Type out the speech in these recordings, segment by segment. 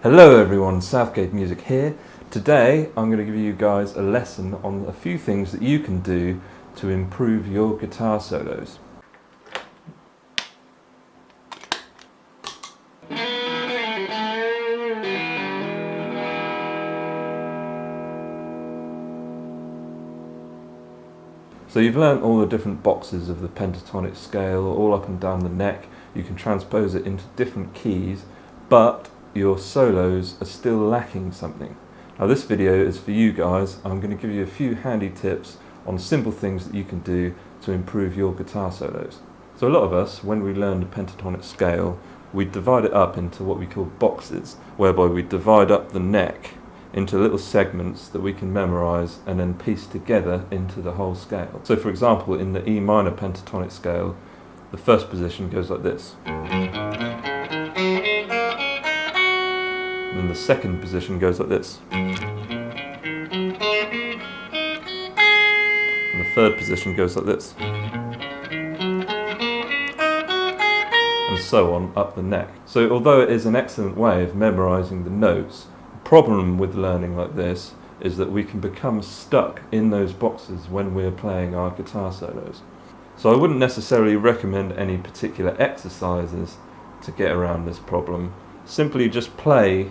Hello everyone, Southgate Music here. Today I'm going to give you guys a lesson on a few things that you can do to improve your guitar solos. So you've learnt all the different boxes of the pentatonic scale, all up and down the neck. You can transpose it into different keys, but your solos are still lacking something. Now this video is for you guys. I'm going to give you a few handy tips on simple things that you can do to improve your guitar solos. So a lot of us, when we learn the pentatonic scale, we divide it up into what we call boxes, whereby we divide up the neck into little segments that we can memorize and then piece together into the whole scale. So for example, in the E minor pentatonic scale, the first position goes like this. And then the second position goes like this. And the third position goes like this. And so on up the neck. So although it is an excellent way of memorizing the notes, the problem with learning like this is that we can become stuck in those boxes when we're playing our guitar solos. So I wouldn't necessarily recommend any particular exercises to get around this problem. Simply just play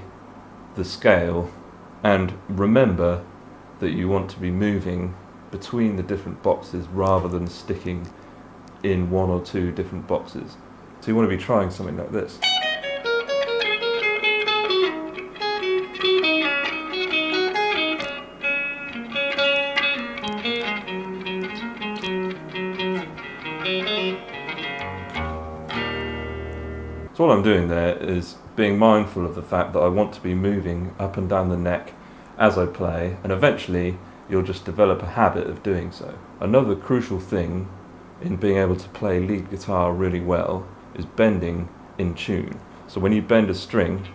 the scale and remember that you want to be moving between the different boxes rather than sticking in one or two different boxes. So you want to be trying something like this. So all I'm doing there is being mindful of the fact that I want to be moving up and down the neck as I play, and eventually you'll just develop a habit of doing so. Another crucial thing in being able to play lead guitar really well is bending in tune. So when you bend a string,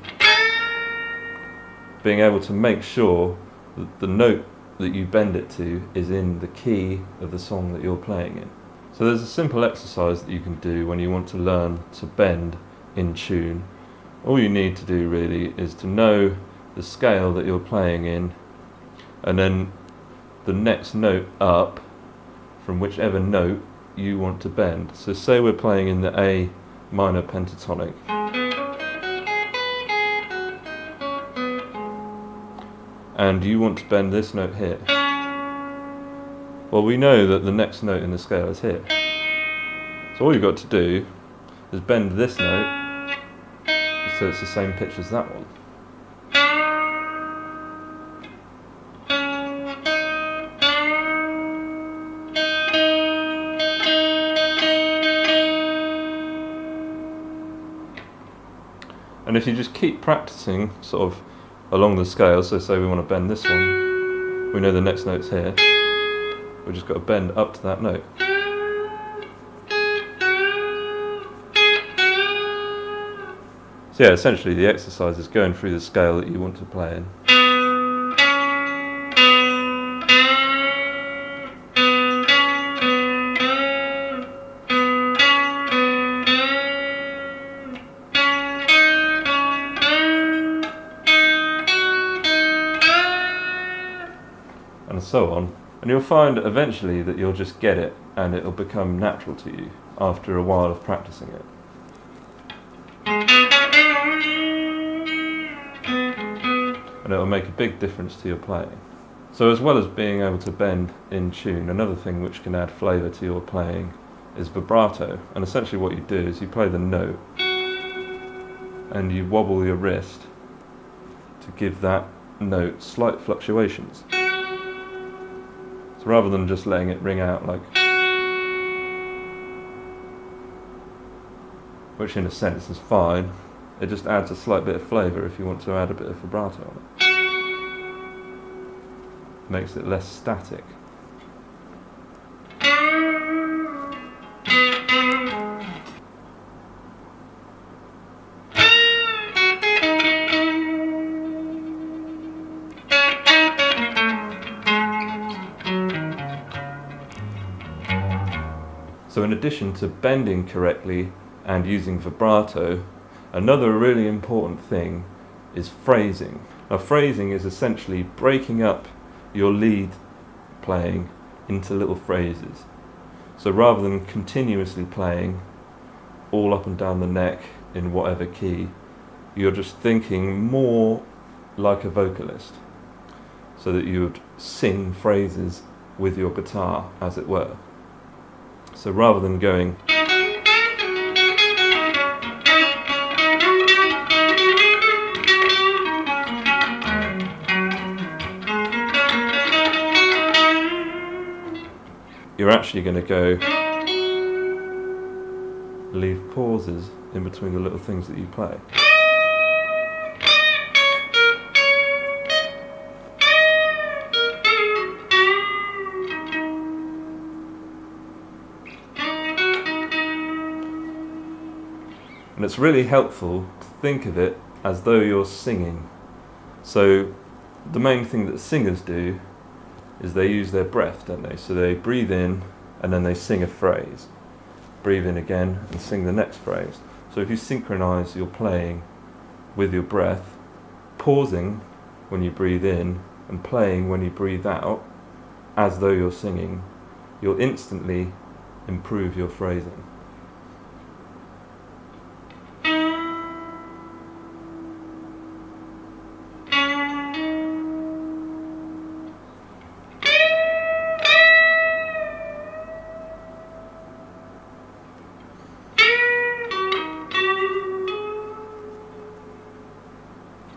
being able to make sure that the note that you bend it to is in the key of the song that you're playing in. So there's a simple exercise that you can do when you want to learn to bend in tune. All you need to do really is to know the scale that you're playing in, and then the next note up from whichever note you want to bend. So say we're playing in the A minor pentatonic, and you want to bend this note here. Well, we know that the next note in the scale is here. So all you've got to do is bend this note so it's the same pitch as that one. And if you just keep practicing sort of along the scale, so say we want to bend this one, we know the next note's here, we've just got to bend up to that note. So yeah, essentially the exercise is going through the scale that you want to play in. And so on. And you'll find eventually that you'll just get it and it'll become natural to you after a while of practicing it. And it'll make a big difference to your playing. So as well as being able to bend in tune, another thing which can add flavour to your playing is vibrato. And essentially what you do is you play the note and you wobble your wrist to give that note slight fluctuations. So rather than just letting it ring out like, which in a sense is fine, it just adds a slight bit of flavour if you want to add a bit of vibrato on it. Makes it less static. So in addition to bending correctly and using vibrato, another really important thing is phrasing. Now phrasing is essentially breaking up your lead playing into little phrases. So rather than continuously playing all up and down the neck in whatever key, you're just thinking more like a vocalist, so that you would sing phrases with your guitar, as it were. So rather than going you're actually going to go leave pauses in between the little things that you play. And it's really helpful to think of it as though you're singing. So the main thing that singers do is they use their breath, don't they? So they breathe in and then they sing a phrase. Breathe in again and sing the next phrase. So if you synchronize your playing with your breath, pausing when you breathe in and playing when you breathe out, as though you're singing, you'll instantly improve your phrasing.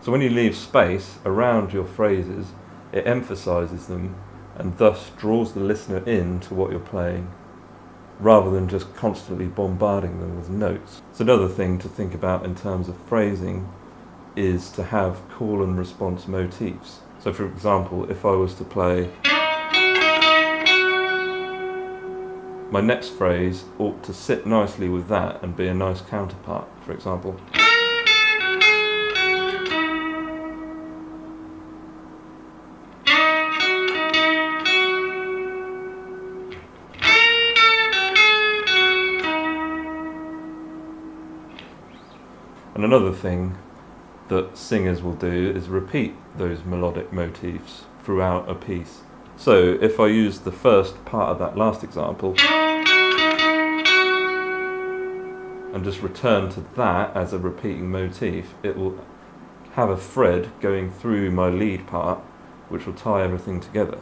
So when you leave space around your phrases, it emphasises them and thus draws the listener in to what you're playing, rather than just constantly bombarding them with notes. So another thing to think about in terms of phrasing is to have call and response motifs. So for example, if I was to play, my next phrase ought to sit nicely with that and be a nice counterpart, for example. And another thing that singers will do is repeat those melodic motifs throughout a piece. So if I use the first part of that last example and just return to that as a repeating motif, it will have a thread going through my lead part which will tie everything together.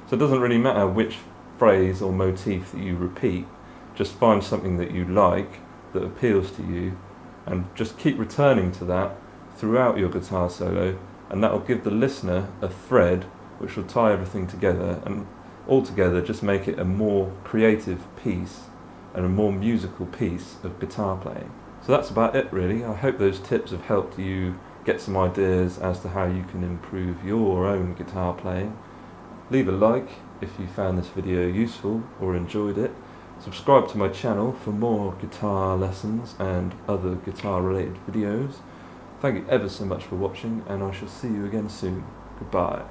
So it doesn't really matter which phrase or motif that you repeat, just find something that you like, that appeals to you, and just keep returning to that throughout your guitar solo, and that will give the listener a thread which will tie everything together, and altogether just make it a more creative piece and a more musical piece of guitar playing. So that's about it really. I hope those tips have helped you get some ideas as to how you can improve your own guitar playing. Leave a like if you found this video useful or enjoyed it. Subscribe to my channel for more guitar lessons and other guitar related videos. Thank you ever so much for watching, and I shall see you again soon. Goodbye.